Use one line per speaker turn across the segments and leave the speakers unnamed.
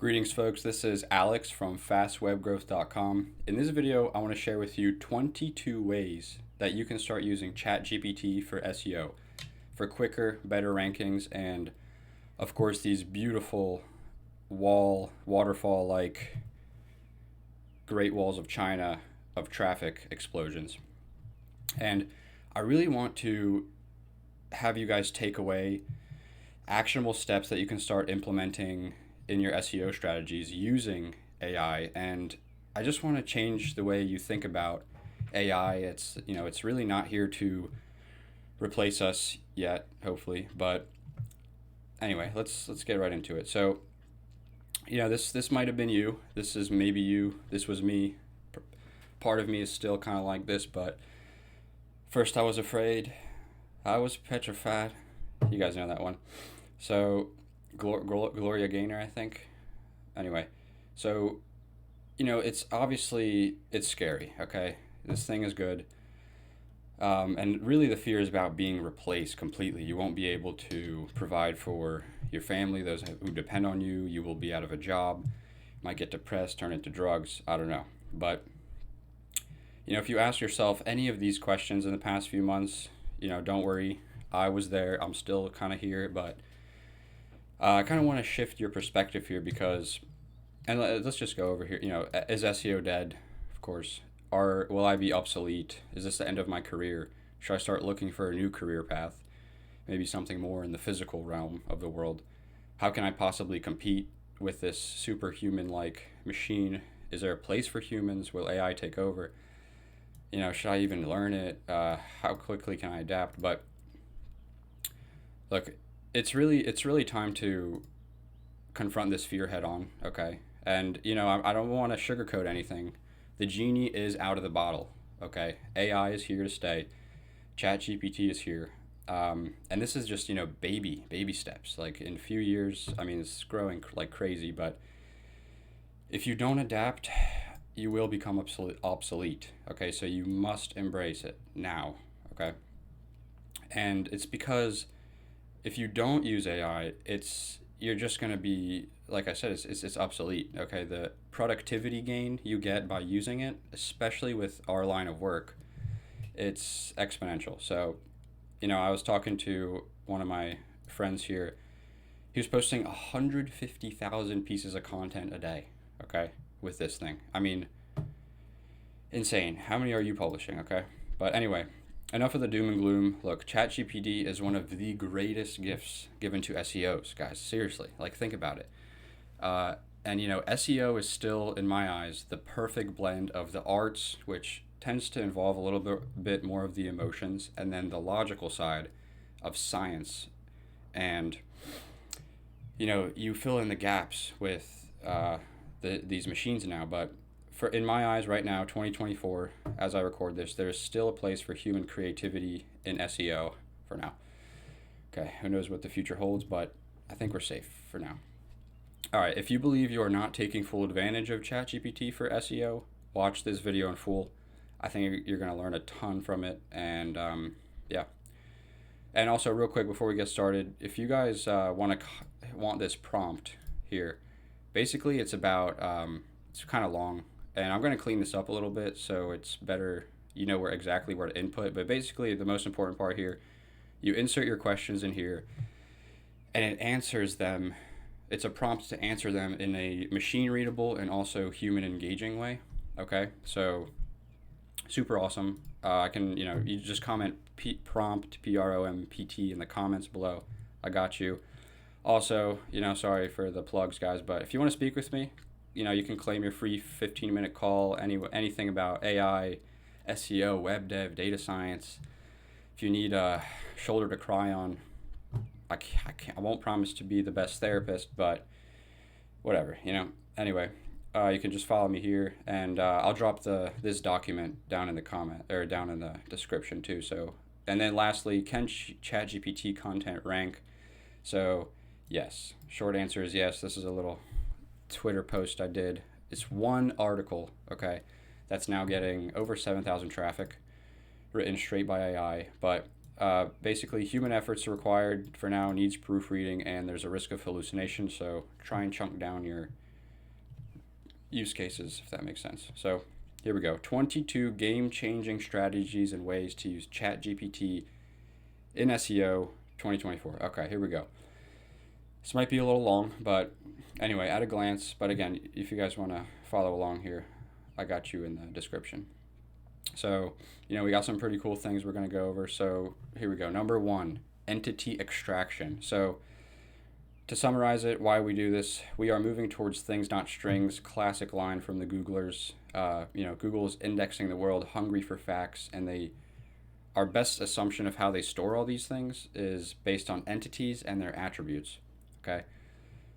Greetings, folks. This is Alex from fastwebgrowth.com. In this video, I want to share with you 22 ways that you can start using ChatGPT for SEO, for quicker, better rankings, and of course, these beautiful waterfall-like Great Walls of China of traffic explosions. And I really want to have you guys take away actionable steps that you can start implementing in your SEO strategies using AI. And I just want to change the way you think about AI. It's really not here to replace us yet, hopefully. But anyway, let's get right into it. So, this might have been you. This is maybe you. This was me. Part of me is still kind of like this, but first I was afraid. I was petrified. You guys know that one. So Gloria Gaynor, I think. Anyway, so it's scary. Okay, this thing is good, and really the fear is about being replaced completely. You won't be able to provide for your family, those who depend on you. You will be out of a job. Might get depressed, turn into drugs. I don't know, but if you ask yourself any of these questions in the past few months, don't worry. I was there. I'm still kind of here, but I kind of want to shift your perspective here because, and let's just go over here. Is SEO dead? Of course. Will I be obsolete? Is this the end of my career? Should I start looking for a new career path? Maybe something more in the physical realm of the world. How can I possibly compete with this superhuman-like machine? Is there a place for humans? Will AI take over? Should I even learn it? How quickly can I adapt? But look, it's really time to confront this fear head on, okay? And I don't want to sugarcoat anything. The genie is out of the bottle, okay? AI is here to stay. ChatGPT is here, and this is just baby steps. Like in a few years, I mean, it's growing like crazy. But if you don't adapt, you will become obsolete. Okay, so you must embrace it now, okay? And it's because if you don't use AI, you're just going to be, like I said, it's obsolete. Okay, the productivity gain you get by using it, especially with our line of work, it's exponential. So, I was talking to one of my friends here. He was posting 150,000 pieces of content a day. Okay, with this thing. I mean, insane. How many are you publishing? Okay, but anyway. Enough of the doom and gloom. Look, ChatGPT is one of the greatest gifts given to SEOs, guys. Seriously, like think about it. And SEO is still, in my eyes, the perfect blend of the arts, which tends to involve a little bit more of the emotions, and then the logical side of science. And you fill in the gaps with these machines now, but in my eyes right now, 2024, as I record this, there's still a place for human creativity in SEO for now. Okay, who knows what the future holds, but I think we're safe for now. All right, if you believe you are not taking full advantage of ChatGPT for SEO, watch this video in full. I think you're going to learn a ton from it, and yeah. And also, real quick before we get started, if you guys want this prompt here, basically it's about it's kind of long. And I'm going to clean this up a little bit so it's better, where to input. But basically, the most important part here, you insert your questions in here, and it answers them. It's a prompt to answer them in a machine-readable and also human-engaging way. Okay, so super awesome. I can, you just comment prompt, PROMPT in the comments below. I got you. Also, sorry for the plugs, guys, but if you want to speak with me, you can claim your free 15-minute call, anything about AI, SEO, web dev, data science. If you need a shoulder to cry on, I won't promise to be the best therapist, but whatever, Anyway, you can just follow me here, and I'll drop this document down in the comment, or down in the description too. So, and then lastly, can ChatGPT content rank? So, yes. Short answer is yes. This is a little Twitter post I did. It's one article, okay, that's now getting over 7,000 traffic, written straight by AI. But basically, human efforts are required for now, needs proofreading, and there's a risk of hallucination. So try and chunk down your use cases, if that makes sense. So here we go. 22 game-changing strategies and ways to use ChatGPT in SEO 2024. Okay, here we go. This might be a little long, but anyway, at a glance. But again, if you guys want to follow along here, I got you in the description. So, we got some pretty cool things we're going to go over. So here we go. Number one, entity extraction. So to summarize it, why we do this, we are moving towards things, not strings. Classic line from the Googlers. Google is indexing the world, hungry for facts, and our best assumption of how they store all these things is based on entities and their attributes. Okay,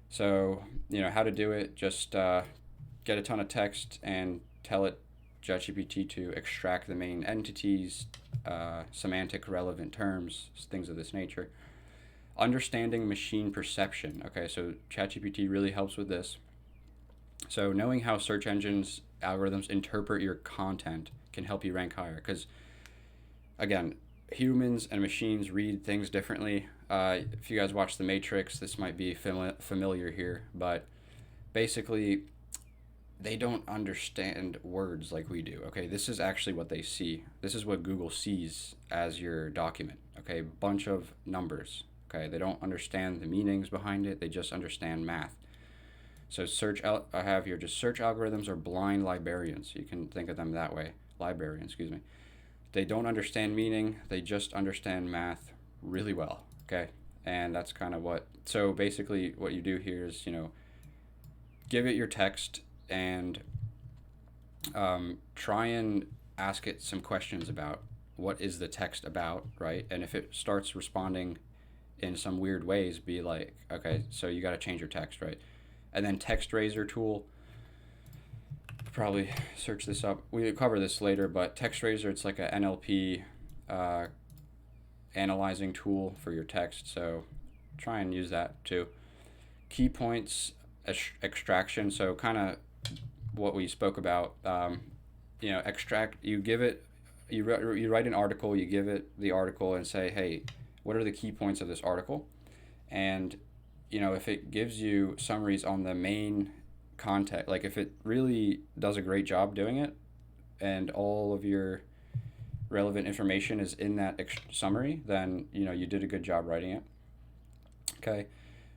so how to do it. Just get a ton of text and tell it ChatGPT to extract the main entities, semantic relevant terms, things of this nature. Understanding machine perception. Okay, so ChatGPT really helps with this. So knowing how search engines algorithms interpret your content can help you rank higher, because again, humans and machines read things differently. If you guys watch The Matrix, this might be familiar here, but basically they don't understand words like we do. Okay, this is actually what they see. This is what Google sees as your document. Okay, bunch of numbers. Okay, they don't understand the meanings behind it. They just understand math. So I have here just search algorithms are blind librarians. You can think of them that way. Librarians, excuse me. They don't understand meaning. They just understand math really well. Okay, and that's kind of so basically what you do here is, give it your text and try and ask it some questions about what is the text about, right? And if it starts responding in some weird ways, be like, okay, so you got to change your text, right? And then text raiser tool, probably search this up. We cover this later, but text raiser, it's like a NLP analyzing tool for your text, so try and use that too. Key points extraction, so kind of what we spoke about. Extract, you give it, you write an article, you give it the article and say, hey, what are the key points of this article? And if it gives you summaries on the main content, like if it really does a great job doing it and all of your relevant information is in that summary, then you did a good job writing it. Okay,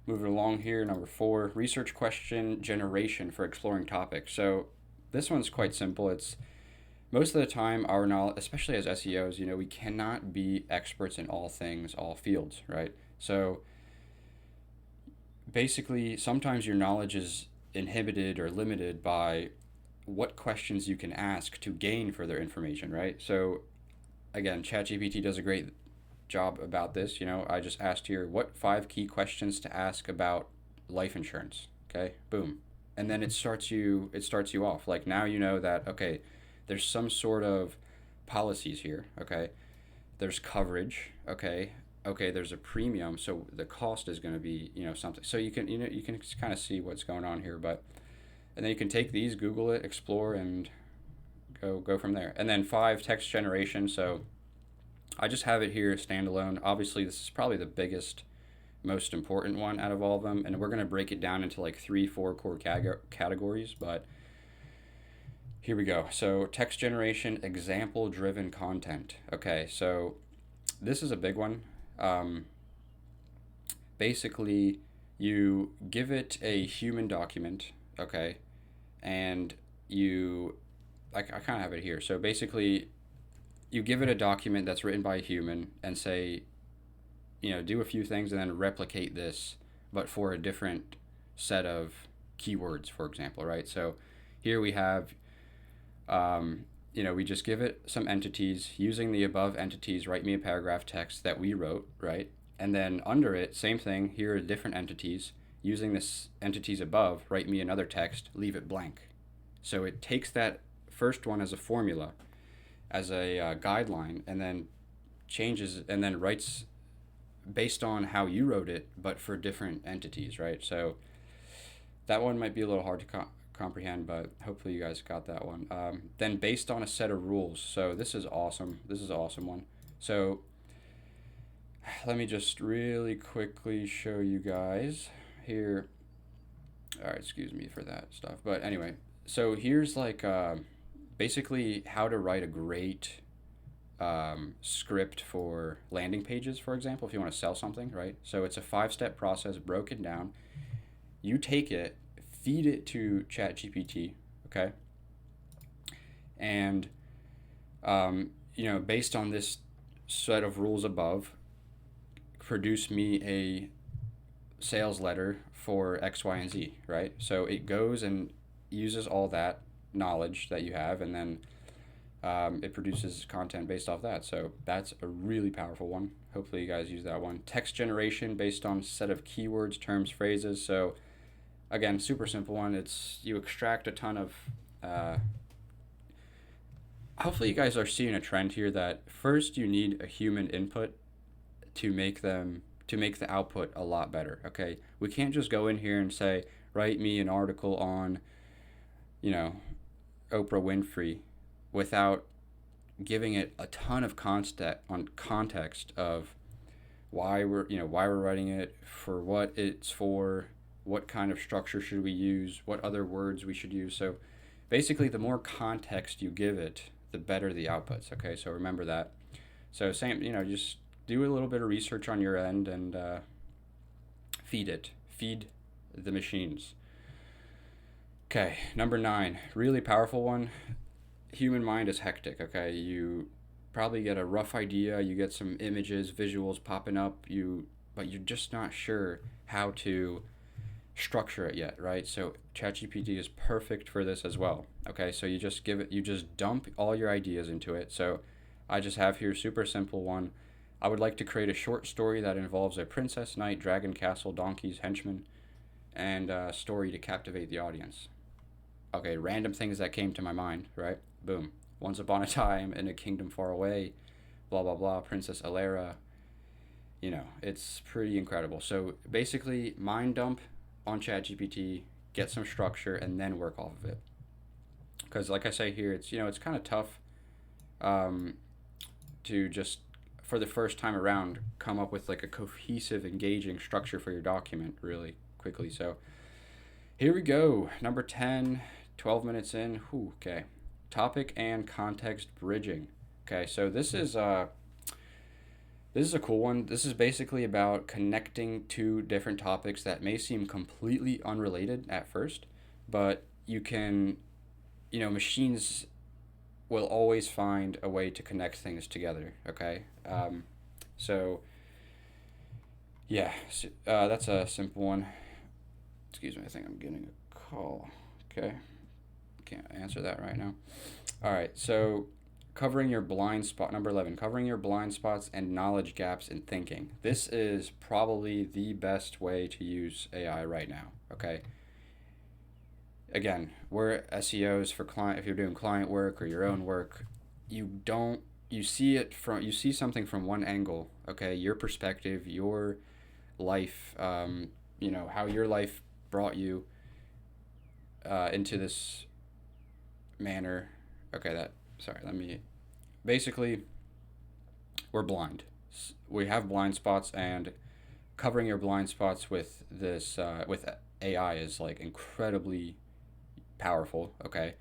moving along here, number 4, research question generation for exploring topics. So this one's quite simple. It's most of the time our knowledge, especially as SEOs, we cannot be experts in all things, all fields, right? So basically, sometimes your knowledge is inhibited or limited by what questions you can ask to gain further information, right? So again, ChatGPT does a great job about this. I just asked here, what 5 key questions to ask about life insurance? Okay, boom. And then it starts you off. Like, now you know that, okay, there's some sort of policies here, okay? There's coverage, okay? Okay, there's a premium, so the cost is going to be, something. So you can kind of see what's going on here, and then you can take these, Google it, explore, and go from there. And then 5, text generation. So I just have it here standalone. Obviously, this is probably the biggest, most important one out of all of them, and we're going to break it down into like 3-4 core categories, but here we go. So text generation, example driven content. Okay, so this is a big one. Basically, you give it a human document, okay, and I kind of have it here. So basically, you give it a document that's written by a human and say, do a few things and then replicate this, but for a different set of keywords, for example, right? So here we have, we just give it some entities. Using the above entities, write me a paragraph text that we wrote, right? And then under it, same thing, here are different entities. Using this entities above, write me another text, leave it blank. So it takes that first one as a formula, as a guideline, and then changes and then writes based on how you wrote it, but for different entities, right? So that one might be a little hard to comprehend, but hopefully you guys got that one. Then based on a set of rules. So this is awesome. This is an awesome one. So let me just really quickly show you guys here. All right, excuse me for that stuff. But anyway, So here's like basically how to write a great script for landing pages, for example, if you want to sell something, right? So it's a 5 step process broken down. You take it, feed it to ChatGPT, okay? And, based on this set of rules above, produce me a sales letter for X, Y, and Z, right? So it goes and uses all that knowledge that you have, and then it produces content based off that. So that's a really powerful one. Hopefully, you guys use that one. Text generation based on set of keywords, terms, phrases. So again, super simple one. It's you extract a ton of. Hopefully, you guys are seeing a trend here that first you need a human input to make the output a lot better. Okay, we can't just go in here and say write me an article on, you know, Oprah Winfrey, without giving it a ton of context of why we're writing it, for what it's for, what kind of structure should we use, what other words we should use. So basically, the more context you give it, the better the outputs. Okay, so remember that. So same, just do a little bit of research on your end and feed the machines. Okay, number 9, really powerful one. Human mind is hectic. Okay, you probably get a rough idea, you get some images, visuals popping up, but you're just not sure how to structure it yet, right? So ChatGPT is perfect for this as well. Okay, so you just dump all your ideas into it. So I just have here super simple one. I would like to create a short story that involves a princess, knight, dragon, castle, donkeys, henchmen, and a story to captivate the audience. Okay, random things that came to my mind, right? Boom. Once upon a time in a kingdom far away, blah blah blah, Princess Alera. It's pretty incredible. So basically, mind dump on ChatGPT, get some structure, and then work off of it. Because, like I say here, it's kind of tough um, to just for the first time around come up with like a cohesive, engaging structure for your document really quickly. So here we go. Number 10, 12 minutes in. Whew, okay. Topic and context bridging. Okay, so this is a cool one. This is basically about connecting two different topics that may seem completely unrelated at first, but machines will always find a way to connect things together. Okay, so yeah, that's a simple one. Excuse me, I think I'm getting a call. Okay, can't answer that right now. All right, so covering your blind spot, number 11, covering your blind spots and knowledge gaps in thinking. This is probably the best way to use AI right now. Okay, again, we're SEOs for client. If you're doing client work or your own work, you see something from one angle. Okay, your perspective, your life, how your life brought you into this manner. Okay, let me. Basically, we're blind. We have blind spots, and covering your blind spots with with AI is like incredibly powerful. Okay,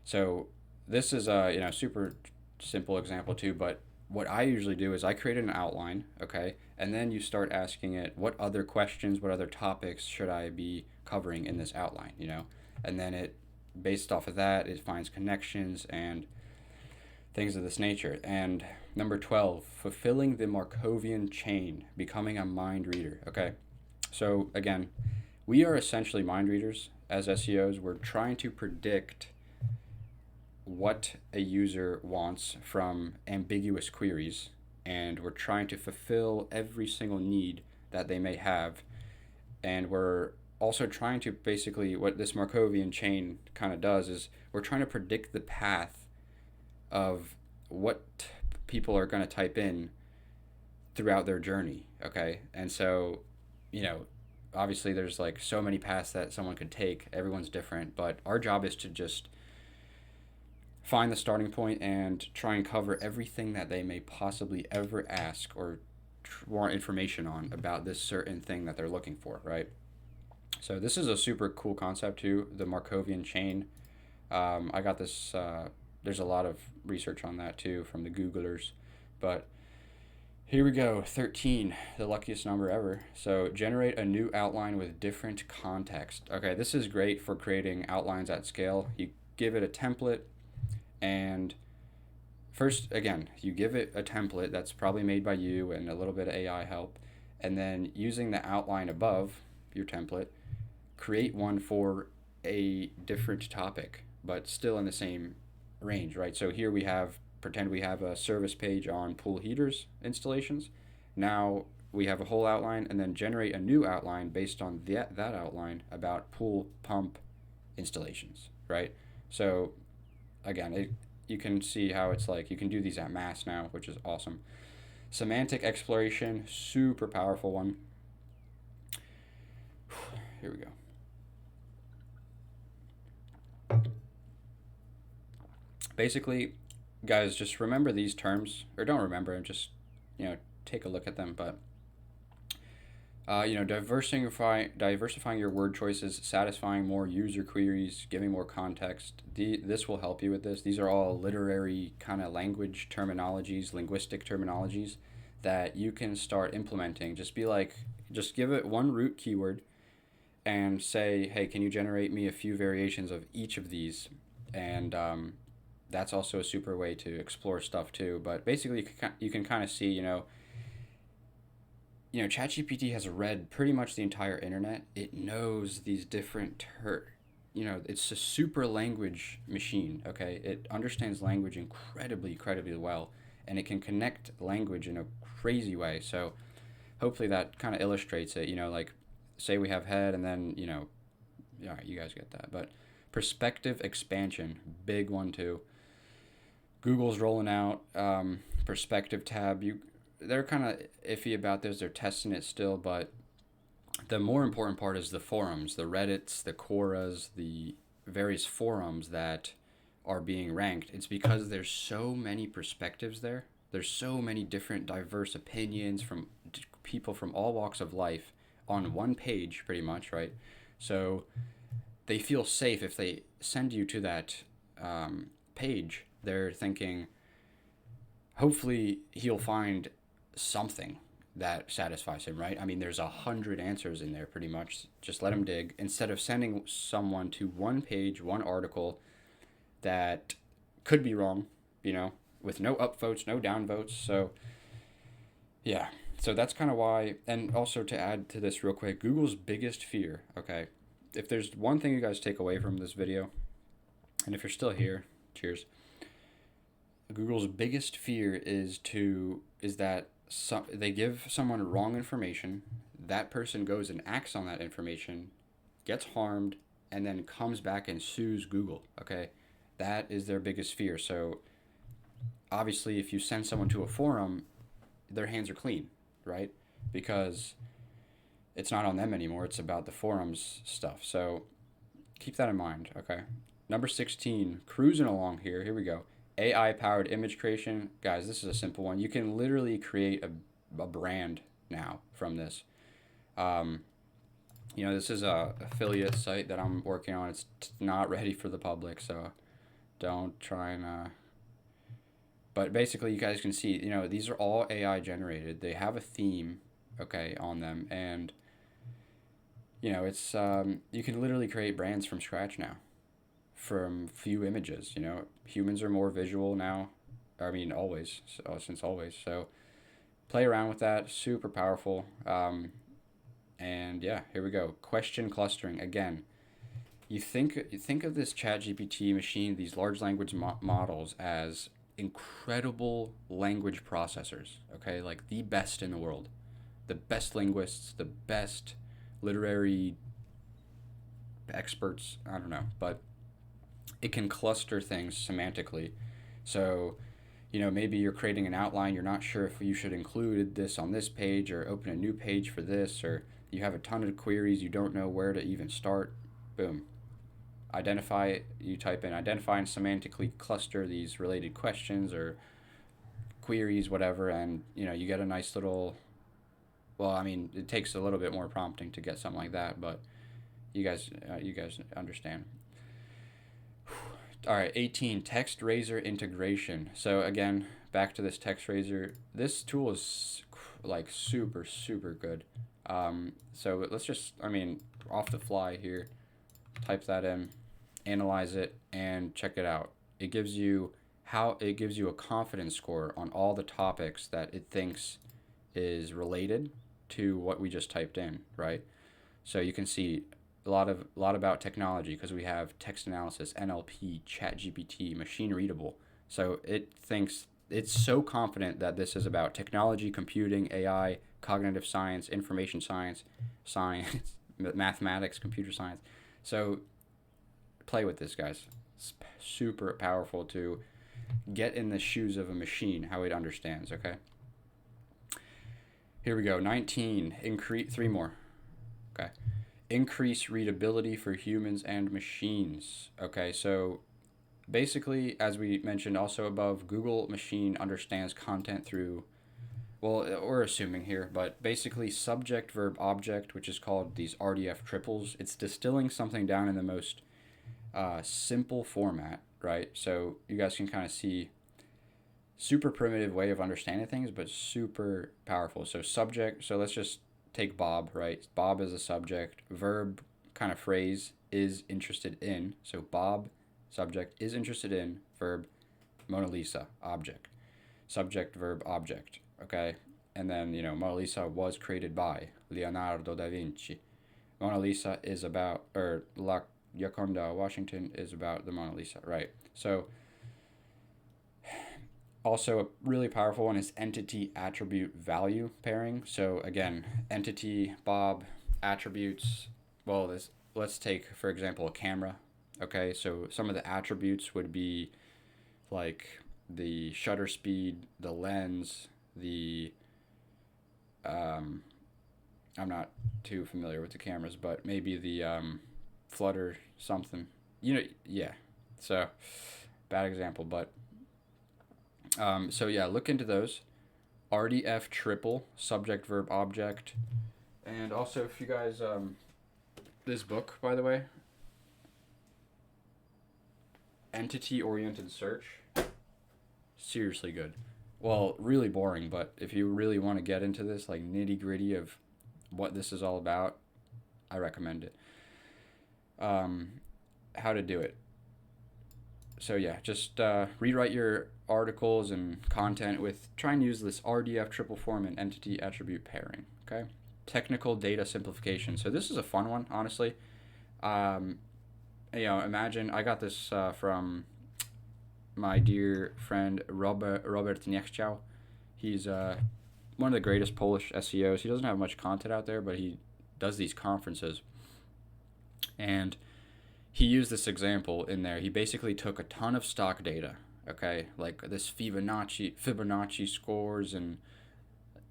so this is a super simple example too, but what I usually do is I create an outline, okay, and then you start asking it what other questions, what other topics should I be covering in this outline, and then based off of that, it finds connections and things of this nature. And number 12, fulfilling the Markovian chain, becoming a mind reader. Okay, so again, we are essentially mind readers as SEOs. We're trying to predict what a user wants from ambiguous queries, and we're trying to fulfill every single need that they may have. And we're also trying to basically, what this Markovian chain kind of does is we're trying to predict the path of what people are going to type in throughout their journey. Okay, and so obviously there's like so many paths that someone could take. Everyone's different, but our job is to just find the starting point and try and cover everything that they may possibly ever ask or want information on about this certain thing that they're looking for, right? So this is a super cool concept too, the Markovian chain. I got this. There's a lot of research on that too from the Googlers, but here we go. 13, the luckiest number ever. So generate a new outline with different context. Okay, this is great for creating outlines at scale. You give it a template, and first, again, you give it a template that's probably made by you and a little bit of AI help, and then using the outline above your template, create one for a different topic, but still in the same range, right? So here we have, pretend we have a service page on pool heaters installations. Now we have a whole outline, and then generate a new outline based on that outline about pool pump installations, right? So again, you can see how it's like you can do these at mass now, which is awesome. Semantic exploration, super powerful one. Here we go. Basically, guys, just remember these terms, or don't remember, and just take a look at them. But diversifying your word choices, satisfying more user queries, giving more context. This will help you with this. These are all literary kind of language terminologies, linguistic terminologies that you can start implementing. Just give it one root keyword and say, hey, can you generate me a few variations of each of these? And that's also a super way to explore stuff too. But basically, you can kind of see, ChatGPT has read pretty much the entire internet. It knows these different it's a super language machine, okay? It understands language incredibly well, and it can connect language in a crazy way. So hopefully that kind of illustrates it, like say we have head and then, all right, you guys get that. But perspective expansion, big one too. Google's rolling out perspective tab. They're kind of iffy about this. They're testing it still, but the more important part is the forums, the Reddits, the Quoras, the various forums that are being ranked. It's because there's so many perspectives there. There's so many different diverse opinions from people from all walks of life on one page, pretty much, right? So they feel safe if they send you to that page. They're thinking, hopefully he'll find something that satisfies him, right? I mean, there's 100 answers in there pretty much. Just let him dig, instead of sending someone to one page, one article that could be wrong, with no upvotes, no downvotes. So yeah, so that's kind of why. And also, to add to this real quick, Google's biggest fear, okay, if there's one thing you guys take away from this video, and if you're still here, cheers. Google's biggest fear is that they give someone wrong information, that person goes and acts on that information, gets harmed, and then comes back and sues Google, okay? That is their biggest fear. So obviously, if you send someone to a forum, their hands are clean, right? Because it's not on them anymore. It's about the forums stuff. So keep that in mind, okay? Number 16, cruising along here. Here we go. AI-powered image creation. Guys, this is a simple one. You can literally create a brand now from this. This is a affiliate site that I'm working on. It's not ready for the public, so don't try and... But basically, you guys can see, these are all AI generated. They have a theme, okay, on them. And, it's... you can literally create brands from scratch now, from few images. Humans are more visual now. I mean, always, since always. So play around with that. Super powerful. And yeah, here we go. Question clustering again. You think of this ChatGPT machine, these large language models, as incredible language processors. Okay, like the best in the world, the best linguists, the best literary experts. I don't know, but it can cluster things semantically. So, maybe you're creating an outline, you're not sure if you should include this on this page or open a new page for this, or you have a ton of queries, you don't know where to even start. Boom. You type in identify and semantically cluster these related questions or queries, whatever, and you get a nice little, well, I mean, it takes a little bit more prompting to get something like that, but you guys understand. All right, 18, text razor integration. So again, back to this text razor. This tool is like super, super good. So let's just, I mean, off the fly here, type that in, analyze it, and check it out. It gives you a confidence score on all the topics that it thinks is related to what we just typed in, right? So you can see a lot about technology because we have text analysis, NLP, ChatGPT, machine readable. So it thinks it's so confident that this is about technology, computing, AI, cognitive science, information science, mathematics, computer science. So play with this, guys. It's super powerful to get in the shoes of a machine, how it understands, okay? Here we go. 19, increase, three more. Okay. Increase readability for humans and machines. Okay, so basically, as we mentioned also above, Google machine understands content through, well, we're assuming here, but basically subject, verb, object, which is called these RDF triples. It's distilling something down in the most simple format, right? So you guys can kind of see super primitive way of understanding things, but super powerful. So subject, so let's just take Bob, right? Bob is a subject. Verb, kind of phrase, is interested in. So Bob, subject, is interested in. Verb, Mona Lisa, object. Subject, verb, object. Okay? And then, Mona Lisa was created by Leonardo da Vinci. Mona Lisa is about, or La Gioconda Washington is about the Mona Lisa, right? So also, a really powerful one is entity attribute value pairing. So again, entity, Bob, attributes. Well, let's take for example a camera. Okay, so some of the attributes would be like the shutter speed, the lens, the I'm not too familiar with the cameras, but maybe the flutter something. Yeah. So bad example, but so yeah, look into those. RDF triple, subject, verb, object. And also, if you guys, this book, by the way, Entity Oriented Search, seriously good. Well, really boring, but if you really want to get into this, like nitty gritty of what this is all about, I recommend it. How to do it. So yeah, just rewrite your articles and content with try and use this RDF triple form and entity attribute pairing. Okay, technical data simplification. So this is a fun one, honestly. Imagine I got this from my dear friend Robert Niechciał. He's one of the greatest Polish SEOs. He doesn't have much content out there, but he does these conferences, and he used this example in there. He basically took a ton of stock data, okay, like this Fibonacci scores and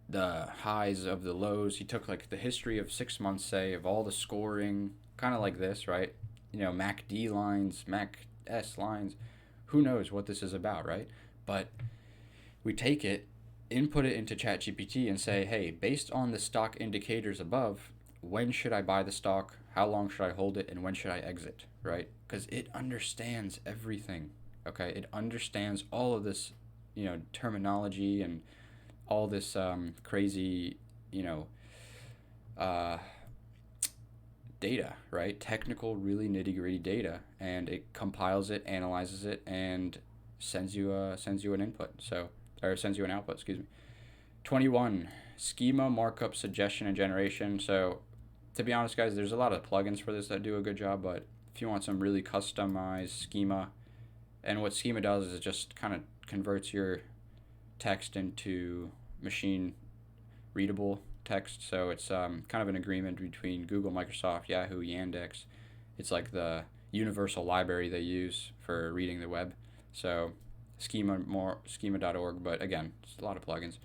the highs of the lows. He took like the history of 6 months, say, of all the scoring, kind of like this, right? MACD lines, MACS lines. Who knows what this is about, right? But we take it, input it into ChatGPT, and say, hey, based on the stock indicators above, when should I buy the stock? How long should I hold it? And when should I exit? Right? Because it understands everything. Okay, it understands all of this, terminology and all this crazy, data. Right? Technical, really nitty gritty data, and it compiles it, analyzes it, and sends you an input. Or sends you an output. Excuse me. 21, schema markup suggestion and generation. So to be honest, guys, there's a lot of plugins for this that do a good job, but if you want some really customized schema, and what schema does is it just kind of converts your text into machine readable text. So it's kind of an agreement between Google, Microsoft, Yahoo, Yandex. It's like the universal library they use for reading the web. So schema.org, but again, it's a lot of plugins.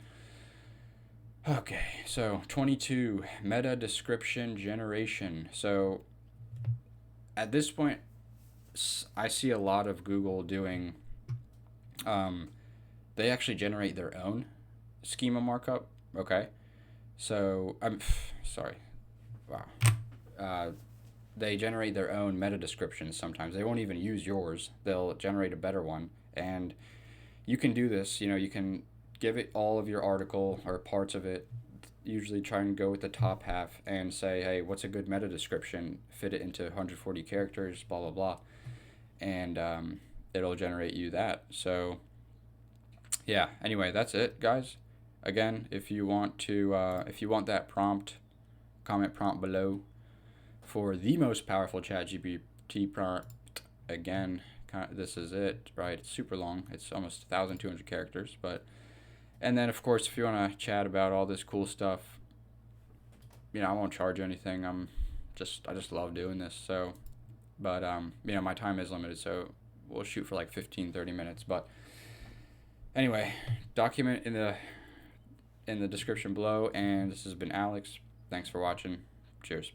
Okay, so 22, meta description generation. So at this point, I see a lot of Google doing, they actually generate their own schema markup. Okay, so I'm sorry. Wow. they generate their own meta descriptions sometimes. They won't even use yours. They'll generate a better one. And you can do this, you can give it all of your article or parts of it. Usually try and go with the top half and say, hey, what's a good meta description? Fit it into 140 characters, blah, blah, blah. And it'll generate you that. So, yeah, anyway, that's it, guys. Again, if you want that prompt, comment prompt below for the most powerful ChatGPT prompt. Again, this is it, right? It's super long. It's almost 1,200 characters, but. And then, of course, if you want to chat about all this cool stuff, I won't charge you anything. I just love doing this. So, but my time is limited, so we'll shoot for like 15, 30 minutes. But anyway, document in the description below. And this has been Alex. Thanks for watching. Cheers.